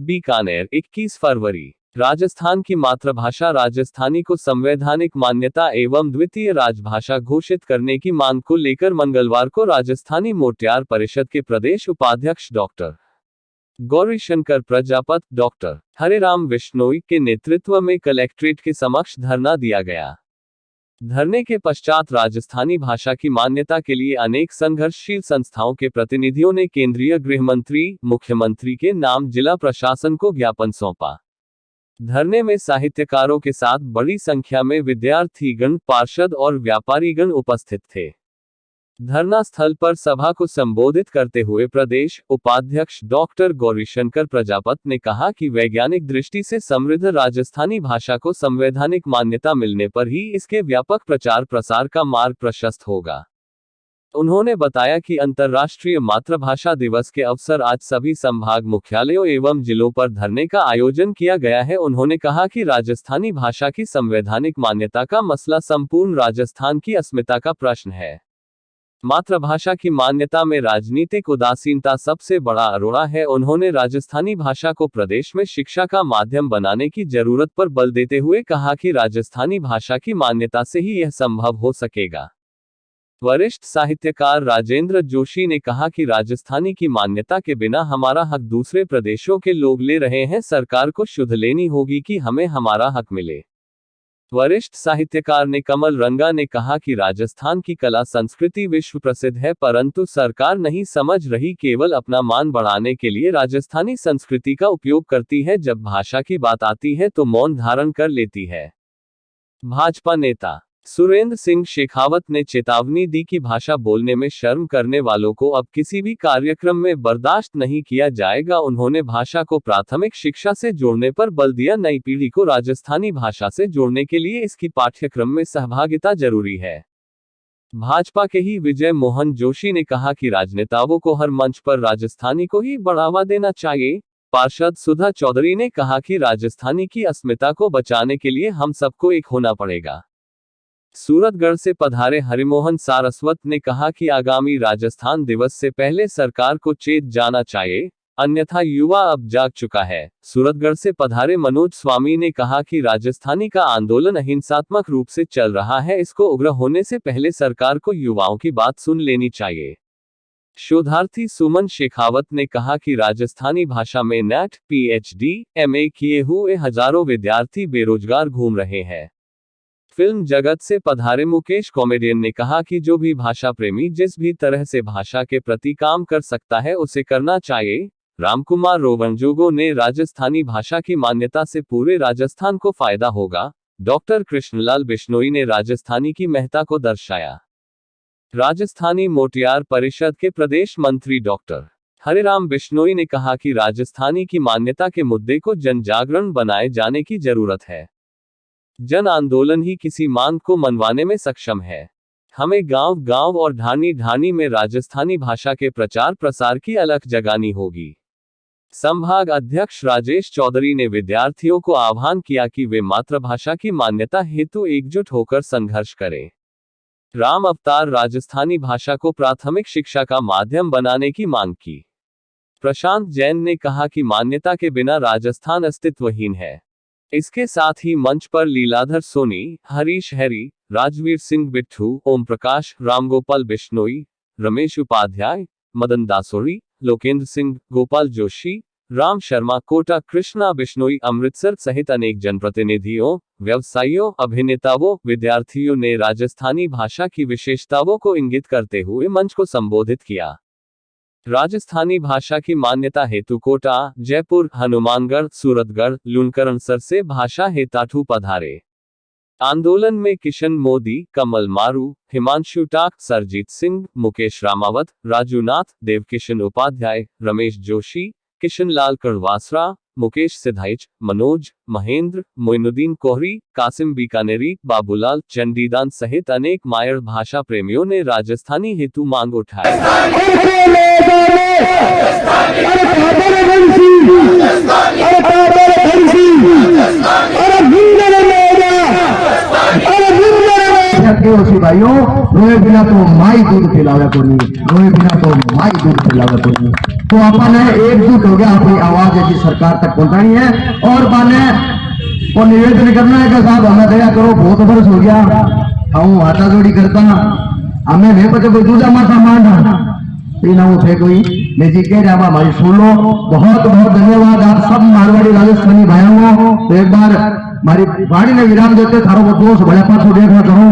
बीकानेर 21 फरवरी। राजस्थान की मातृभाषा राजस्थानी को संवैधानिक मान्यता एवं द्वितीय राजभाषा घोषित करने की मांग को लेकर मंगलवार को राजस्थानी मोटियार परिषद के प्रदेश उपाध्यक्ष डॉक्टर गौरीशंकर प्रजापत, डॉक्टर हरिराम बिश्नोई के नेतृत्व में कलेक्ट्रेट के समक्ष धरना दिया गया। धरने के पश्चात राजस्थानी भाषा की मान्यता के लिए अनेक संघर्षशील संस्थाओं के प्रतिनिधियों ने केंद्रीय गृह मंत्री, मुख्यमंत्री के नाम जिला प्रशासन को ज्ञापन सौंपा। धरने में साहित्यकारों के साथ बड़ी संख्या में विद्यार्थीगण, पार्षद और व्यापारीगण उपस्थित थे। धरना स्थल पर सभा को संबोधित करते हुए प्रदेश उपाध्यक्ष डॉक्टर गौरीशंकर प्रजापत ने कहा कि वैज्ञानिक दृष्टि से समृद्ध राजस्थानी भाषा को संवैधानिक मान्यता मिलने पर ही इसके व्यापक प्रचार प्रसार का मार्ग प्रशस्त होगा। उन्होंने बताया कि अंतर्राष्ट्रीय मातृभाषा दिवस के अवसर आज सभी संभाग मुख्यालयों एवं जिलों पर धरने का आयोजन किया गया है। उन्होंने कहा कि राजस्थानी भाषा की संवैधानिक मान्यता का मसला संपूर्ण राजस्थान की अस्मिता का प्रश्न है। मातृभाषा की मान्यता में राजनीतिक उदासीनता सबसे बड़ा अरोड़ा है। उन्होंने राजस्थानी भाषा को प्रदेश में शिक्षा का माध्यम बनाने की जरूरत पर बल देते हुए कहा कि राजस्थानी भाषा की मान्यता से ही यह संभव हो सकेगा। वरिष्ठ साहित्यकार राजेंद्र जोशी ने कहा कि राजस्थानी की मान्यता के बिना हमारा हक दूसरे प्रदेशों के लोग ले रहे हैं। सरकार को शुद्ध लेनी होगी कि हमें हमारा हक मिले। वरिष्ठ साहित्यकार ने कमल रंगा ने कहा कि राजस्थान की कला संस्कृति विश्व प्रसिद्ध है, परंतु सरकार नहीं समझ रही, केवल अपना मान बढ़ाने के लिए राजस्थानी संस्कृति का उपयोग करती है। जब भाषा की बात आती है तो मौन धारण कर लेती है। भाजपा नेता सुरेंद्र सिंह शेखावत ने चेतावनी दी कि भाषा बोलने में शर्म करने वालों को अब किसी भी कार्यक्रम में बर्दाश्त नहीं किया जाएगा। उन्होंने भाषा को प्राथमिक शिक्षा से जोड़ने पर बल दिया। नई पीढ़ी को राजस्थानी भाषा से जोड़ने के लिए इसकी पाठ्यक्रम में सहभागिता जरूरी है। भाजपा के ही विजय मोहन जोशी ने कहा कि राजनेताओं को हर मंच पर राजस्थानी को ही बढ़ावा देना चाहिए। पार्षद सुधा चौधरी ने कहा कि राजस्थानी की अस्मिता को बचाने के लिए हम सबको एक होना पड़ेगा। सूरतगढ़ से पधारे हरिमोहन सारस्वत ने कहा कि आगामी राजस्थान दिवस से पहले सरकार को चेत जाना चाहिए, अन्यथा युवा अब जाग चुका है। सूरतगढ़ से पधारे मनोज स्वामी ने कहा कि राजस्थानी का आंदोलन अहिंसात्मक रूप से चल रहा है, इसको उग्र होने से पहले सरकार को युवाओं की बात सुन लेनी चाहिए। शोधार्थी सुमन शेखावत ने कहा कि राजस्थानी भाषा में नेट, PhD, MA किए हुए हजारों विद्यार्थी बेरोजगार घूम रहे हैं। फिल्म जगत से पधारे मुकेश कॉमेडियन ने कहा कि जो भी भाषा प्रेमी जिस भी तरह से भाषा के प्रति काम कर सकता है उसे करना चाहिए। रामकुमार रोवनजोगो ने राजस्थानी भाषा की मान्यता से पूरे राजस्थान को फायदा होगा। डॉक्टर कृष्णलाल बिश्नोई ने राजस्थानी की महत्ता को दर्शाया। राजस्थानी मोटियार परिषद के प्रदेश मंत्री डॉक्टर हरिराम बिश्नोई ने कहा कि राजस्थानी की मान्यता के मुद्दे को जन जागरण बनाए जाने की जरूरत है। जन आंदोलन ही किसी मांग को मनवाने में सक्षम है। हमें गांव गांव और ढाणी ढाणी में राजस्थानी भाषा के प्रचार प्रसार की अलख जगानी होगी। संभाग अध्यक्ष राजेश चौधरी ने विद्यार्थियों को आह्वान किया कि वे मातृभाषा की मान्यता हेतु एकजुट होकर संघर्ष करें। राम अवतार राजस्थानी भाषा को प्राथमिक शिक्षा का माध्यम बनाने की मांग की। प्रशांत जैन ने कहा कि मान्यता के बिना राजस्थान अस्तित्वहीन है। इसके साथ ही मंच पर लीलाधर सोनी, हरीश हैरी, राजवीर सिंह बिट्ठू, ओम प्रकाश, रामगोपाल बिश्नोई, रमेश उपाध्याय, मदन दासोरी, लोकेंद्र सिंह, गोपाल जोशी, राम शर्मा, कोटा कृष्णा बिश्नोई, अमृतसर सहित अनेक जनप्रतिनिधियों, व्यवसायियों, अभिनेताओं, विद्यार्थियों ने राजस्थानी भाषा की विशेषताओं को इंगित करते हुए मंच को संबोधित किया। राजस्थानी भाषा की मान्यता हेतु कोटा, जयपुर, हनुमानगढ़, सूरतगढ़, लूणकरणसर से भाषा हेताठू पधारे। आंदोलन में किशन मोदी, कमल मारू, हिमांशु टाक, सरजीत सिंह, मुकेश रामावत, राजू नाथ, देवकिशन उपाध्याय, रमेश जोशी, किशन लाल कड़वासरा, मुकेश सिधाइच, मनोज, महेंद्र, मोइनुद्दीन कोहरी, कासिम बीकानेरी, बाबूलाल, चंडीदान सहित अनेक मायर भाषा प्रेमियों ने राजस्थानी हेतु मांग उठाई। भाइयों, रोए बिना तो माई दूध पिलावे को नहीं, रोए बिना तो माई दूध पिलावे को नहीं। तो आपने एकजुट हो गया अपनी आवाज ऐसी सरकार तक पहुंचानी है और बाने को निवेदन करना है कि साहब हमें दया करो, बहुत वर्ष हो गया हम हाथा जोड़ी करता, हमें नहीं पता कोई दूसरा माथा मारना ना वो थे कोई जी कह रहा हमारी सुनो। बहुत बहुत धन्यवाद आप सब मारवाड़ी राजस्थानी भाइयों को। तो एक बार हमारी वाणी ने विराम देते थारो वो दोस्त बड़े पास देखना करो।